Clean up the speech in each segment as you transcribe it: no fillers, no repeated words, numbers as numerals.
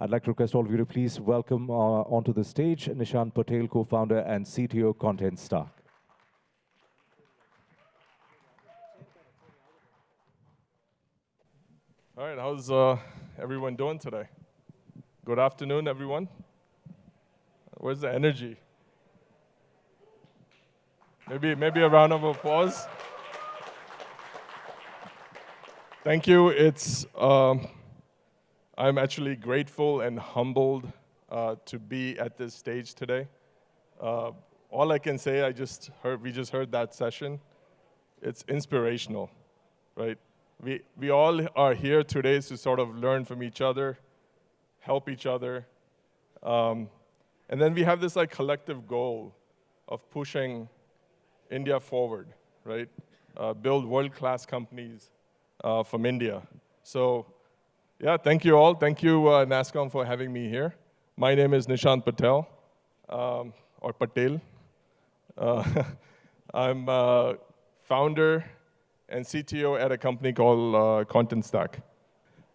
I'd like to request all of you to please welcome onto the stage Nishant Patel, co-founder and CTO, ContentStack. All right, how's everyone doing today? Good afternoon, everyone. Where's the energy? Maybe a round of applause. Thank you. I'm actually grateful and humbled to be at this stage today. All I can say, we just heard that session. It's inspirational, right? We all are here today to sort of learn from each other, help each other. And then we have this like collective goal of pushing India forward, right? Build world-class companies from India. So yeah, thank you all. Thank you, NASSCOM, for having me here. My name is Nishant Patel, or Patel. I'm founder and CTO at a company called ContentStack.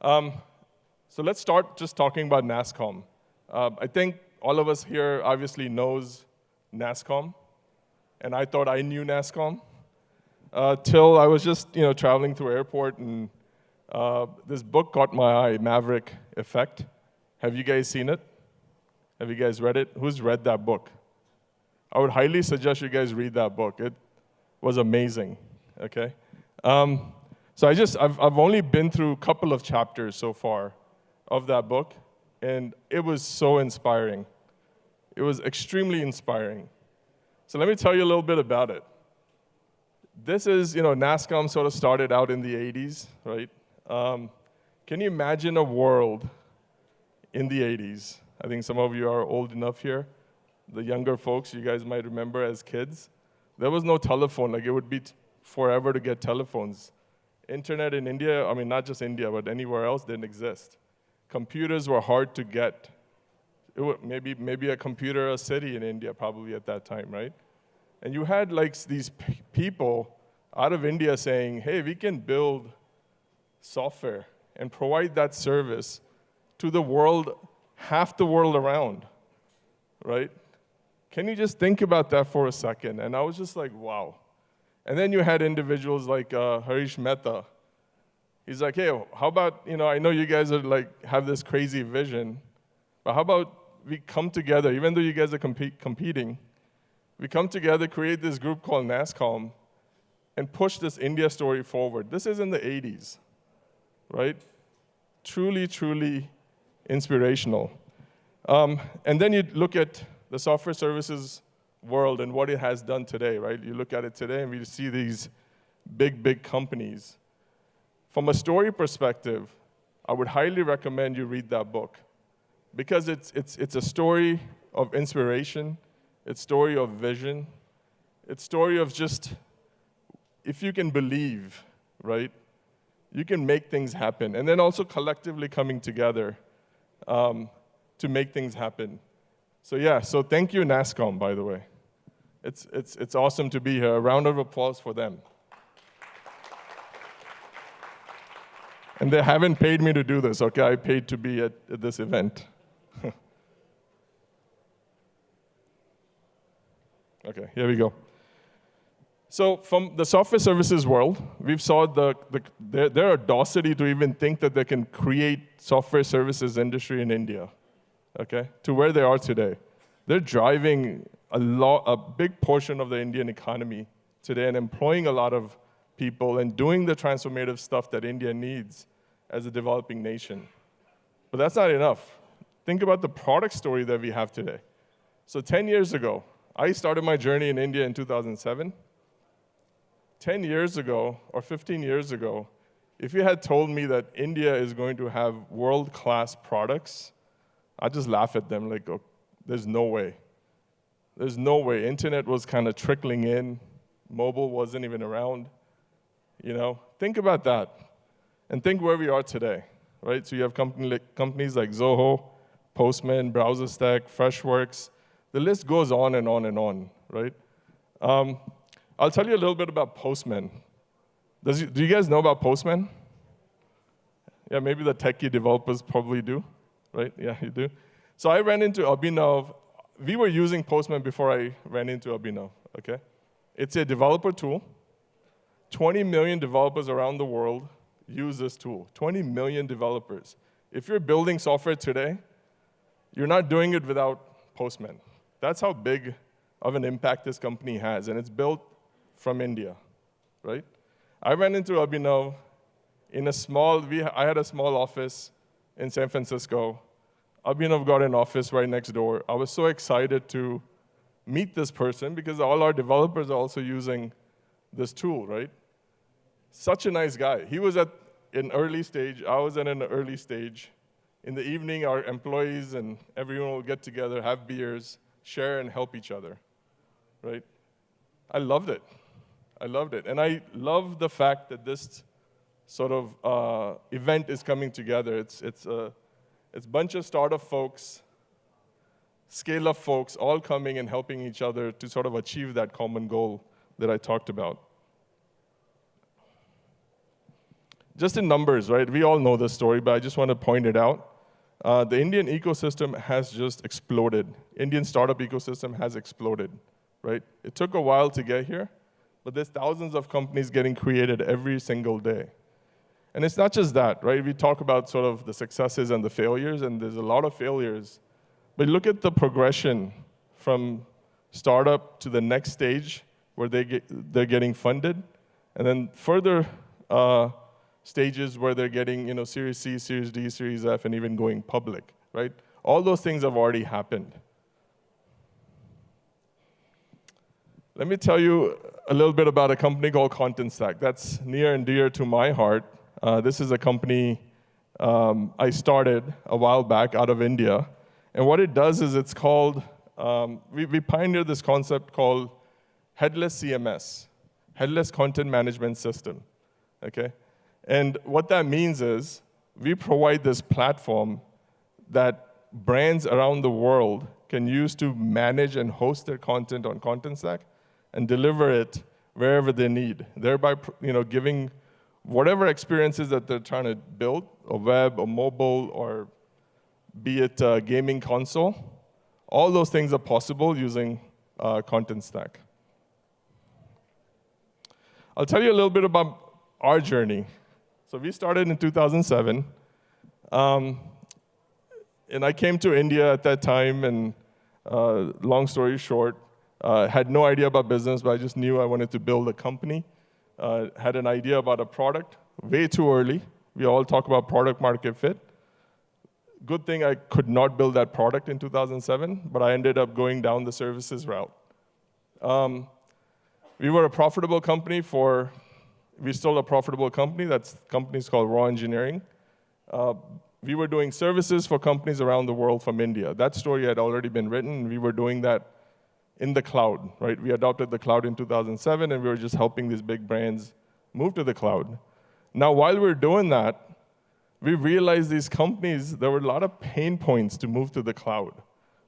So let's start just talking about NASSCOM. I think all of us here obviously knows NASSCOM, and I thought I knew NASSCOM till I was just traveling through airport, and this book caught my eye, Maverick Effect. Have you guys seen it? Have you guys read it? Who's read that book? I would highly suggest you guys read that book. It was amazing, okay? So I've only been through a couple of chapters so far of that book, and it was so inspiring. It was extremely inspiring. So let me tell you a little bit about it. This is, NASSCOM sort of started out in the 80s, right? Can you imagine a world in the 80s? I think some of you are old enough here. The younger folks, you guys might remember as kids. There was no telephone. Like, it would be forever to get telephones. Internet in India, I mean, not just India, but anywhere else, didn't exist. Computers were hard to get. Maybe a computer a city in India probably at that time, right? And you had like these people out of India saying, hey, we can build software and provide that service to the world, half the world around, right? Can you just think about that for a second? And I was just like, wow. And then you had individuals like Harish Mehta. He's like, hey, how about, I know you guys are have this crazy vision, but how about we come together, even though you guys are competing, we come together, create this group called NASSCOM, and push this India story forward. This is in the 80s, right? Truly, truly inspirational. And then you look at the software services world and what it has done today, right? You look at it today and we see these big companies. From a story perspective, I would highly recommend you read that book because it's a story of inspiration, it's a story of vision, it's a story of just, if you can believe, right, you can make things happen. And then also collectively coming together to make things happen. So yeah, so thank you, NASSCOM, by the way. It's awesome to be here. A round of applause for them. And they haven't paid me to do this, okay? I paid to be at this event. Okay, here we go. So from the software services world, we've saw their audacity to even think that they can create software services industry in India, okay, to where they are today. They're driving a big portion of the Indian economy today and employing a lot of people and doing the transformative stuff that India needs as a developing nation. But that's not enough. Think about the product story that we have today. So 10 years ago, I started my journey in India in 2007. 10 years ago, or 15 years ago, if you had told me that India is going to have world-class products, I'd just laugh at them like, oh, there's no way. There's no way. Internet was kind of trickling in. Mobile wasn't even around. Think about that. And think where we are today, right? So you have companies like Zoho, Postman, BrowserStack, Freshworks. The list goes on and on and on, right? I'll tell you a little bit about Postman. Do you guys know about Postman? Yeah, maybe the techie developers probably do. right? Yeah, you do. So I ran into Abhinav. We were using Postman before I ran into Abhinav, okay? It's a developer tool. 20 million developers around the world use this tool. 20 million developers. If you're building software today, you're not doing it without Postman. That's how big of an impact this company has, and it's built from India, right? I ran into Abhinav in I had a small office in San Francisco. Abhinav got an office right next door. I was so excited to meet this person because all our developers are also using this tool, right? Such a nice guy. He was at an early stage. I was at an early stage. In the evening, our employees and everyone will get together, have beers, share, and help each other, right? I loved it. I loved it. And I love the fact that this sort of event is coming together. It's a bunch of startup folks, scale-up folks, all coming and helping each other to sort of achieve that common goal that I talked about. Just in numbers, right? We all know this story, but I just want to point it out. The Indian ecosystem has just exploded. Indian startup ecosystem has exploded, right? It took a while to get here, but there's thousands of companies getting created every single day. And it's not just that, right? We talk about sort of the successes and the failures, and there's a lot of failures. But look at the progression from startup to the next stage where they're getting funded, and then further stages where they're getting Series C, Series D, Series F, and even going public, right? All those things have already happened. Let me tell you a little bit about a company called ContentStack. That's near and dear to my heart. This is a company I started a while back out of India. And what it does is it's called, we pioneered this concept called headless CMS, headless content management system, okay? And what that means is we provide this platform that brands around the world can use to manage and host their content on ContentStack and deliver it wherever they need, thereby giving whatever experiences that they're trying to build, a web, a mobile, or be it a gaming console, all those things are possible using ContentStack. I'll tell you a little bit about our journey. So we started in 2007, and I came to India at that time, and long story short, had no idea about business, but I just knew I wanted to build a company. Had an idea about a product way too early. We all talk about product market fit. Good thing I could not build that product in 2007, but I ended up going down the services route. We were a profitable company we're still a profitable company. That company's called Raw Engineering. We were doing services for companies around the world from India. That story had already been written. We were doing that in the cloud, right? We adopted the cloud in 2007, and we were just helping these big brands move to the cloud. Now, while we were doing that, we realized these companies, there were a lot of pain points to move to the cloud.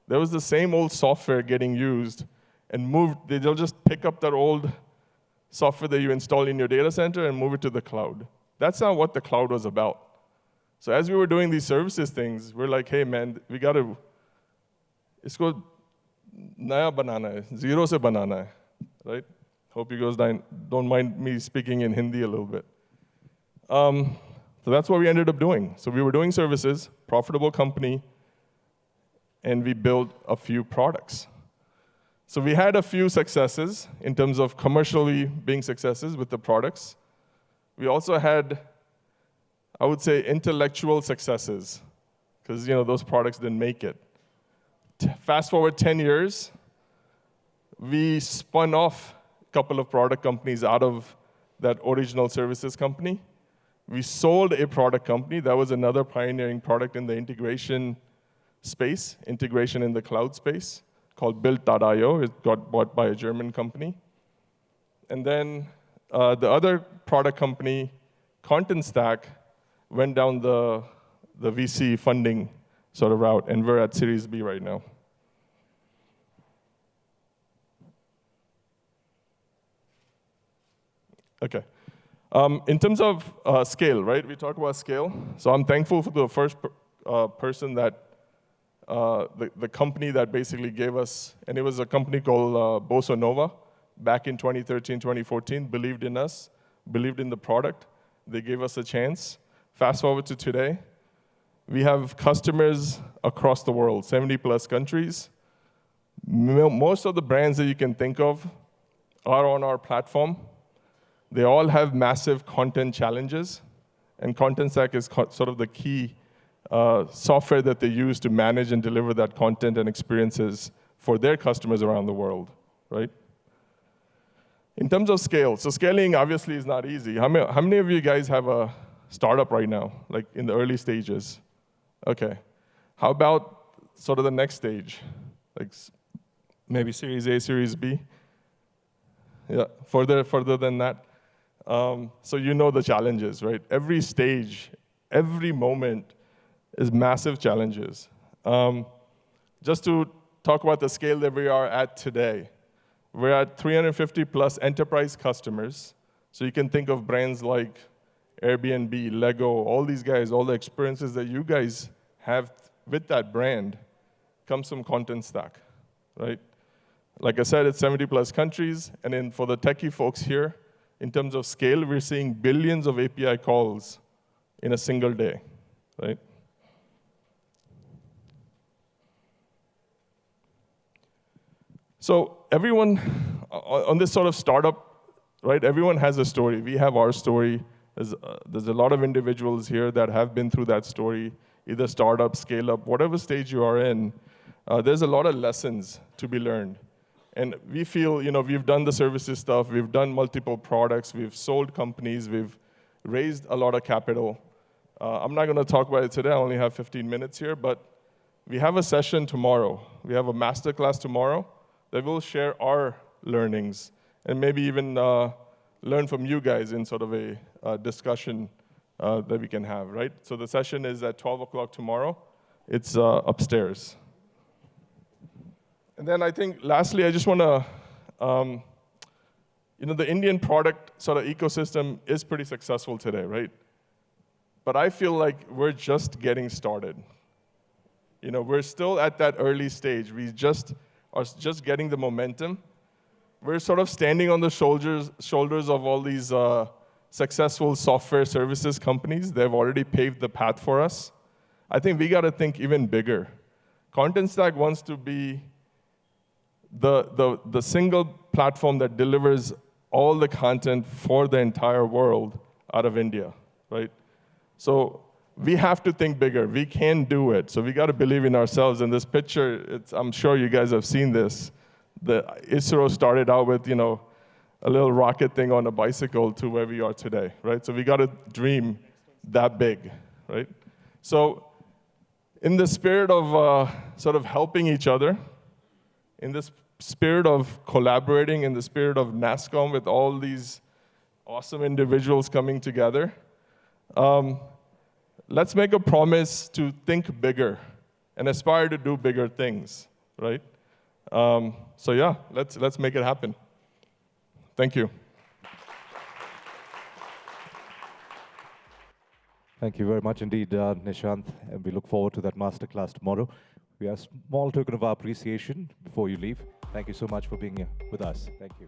There was the same old software getting used and they'll just pick up that old software that you install in your data center and move it to the cloud. That's not what the cloud was about. So as we were doing these services things, we're like, hey man, we got to, isko naya banana hai, zero se banana hai, right? Hope you guys don't mind me speaking in Hindi a little bit. So that's what we ended up doing. So we were doing services, profitable company, and we built a few products. So we had a few successes in terms of commercially being successes with the products. We also had, I would say, intellectual successes, because those products didn't make it. Fast forward 10 years, we spun off a couple of product companies out of that original services company. We sold a product company. That was another pioneering product in the integration space, integration in the cloud space, called Build.io. It got bought by a German company. And then the other product company, ContentStack, went down the VC funding sort of route, and we're at Series B right now. Okay. In terms of scale, right? We talk about scale. So I'm thankful for the first person that, the company that basically gave us, and it was a company called Bossa Nova, back in 2013, 2014, believed in us, believed in the product. They gave us a chance. Fast forward to today, we have customers across the world, 70 plus countries. Most of the brands that you can think of are on our platform. They all have massive content challenges, and ContentStack is sort of the key software that they use to manage and deliver that content and experiences for their customers around the world, right? In terms of scale, so scaling obviously is not easy. How many of you guys have a startup right now, like in the early stages? Okay. How about sort of the next stage? Like maybe Series A, Series B? Yeah, further than that. So you know the challenges, right? Every stage, every moment is massive challenges. Just to talk about the scale that we are at today, we're at 350 plus enterprise customers. So you can think of brands like Airbnb, Lego, all these guys, all the experiences that you guys have with that brand comes from ContentStack, right? Like I said, it's 70 plus countries, and then for the techie folks here, in terms of scale, we're seeing billions of API calls in a single day, right? So everyone on this sort of startup, right, everyone has a story. We have our story. There's a lot of individuals here that have been through that story, either startup, scale up, whatever stage you are in. There's a lot of lessons to be learned. And we feel, we've done the services stuff, we've done multiple products, we've sold companies, we've raised a lot of capital. I'm not going to talk about it today, I only have 15 minutes here, but we have a session tomorrow. We have a masterclass tomorrow that will share our learnings and maybe even learn from you guys in sort of a discussion that we can have, right? So the session is at 12 o'clock tomorrow. It's upstairs. And then I think, lastly, I just want to, the Indian product sort of ecosystem is pretty successful today, right? But I feel like we're just getting started. We're still at that early stage. We are just getting the momentum. We're sort of standing on the shoulders of all these successful software services companies. They've already paved the path for us. I think we got to think even bigger. ContentStack wants to be the single platform that delivers all the content for the entire world out of India, right? So we have to think bigger. We can do it. So we got to believe in ourselves. And this picture, I'm sure you guys have seen this. The ISRO started out with, a little rocket thing on a bicycle to where we are today, right? So we got to dream that big, right? So in the spirit of sort of helping each other, in this spirit of collaborating, in the spirit of NASCOM with all these awesome individuals coming together, let's make a promise to think bigger and aspire to do bigger things, right? So yeah, let's make it happen. Thank you. Thank you very much indeed, Nishant, and we look forward to that masterclass tomorrow. We have a small token of our appreciation before you leave. Thank you so much for being here with us. Thank you.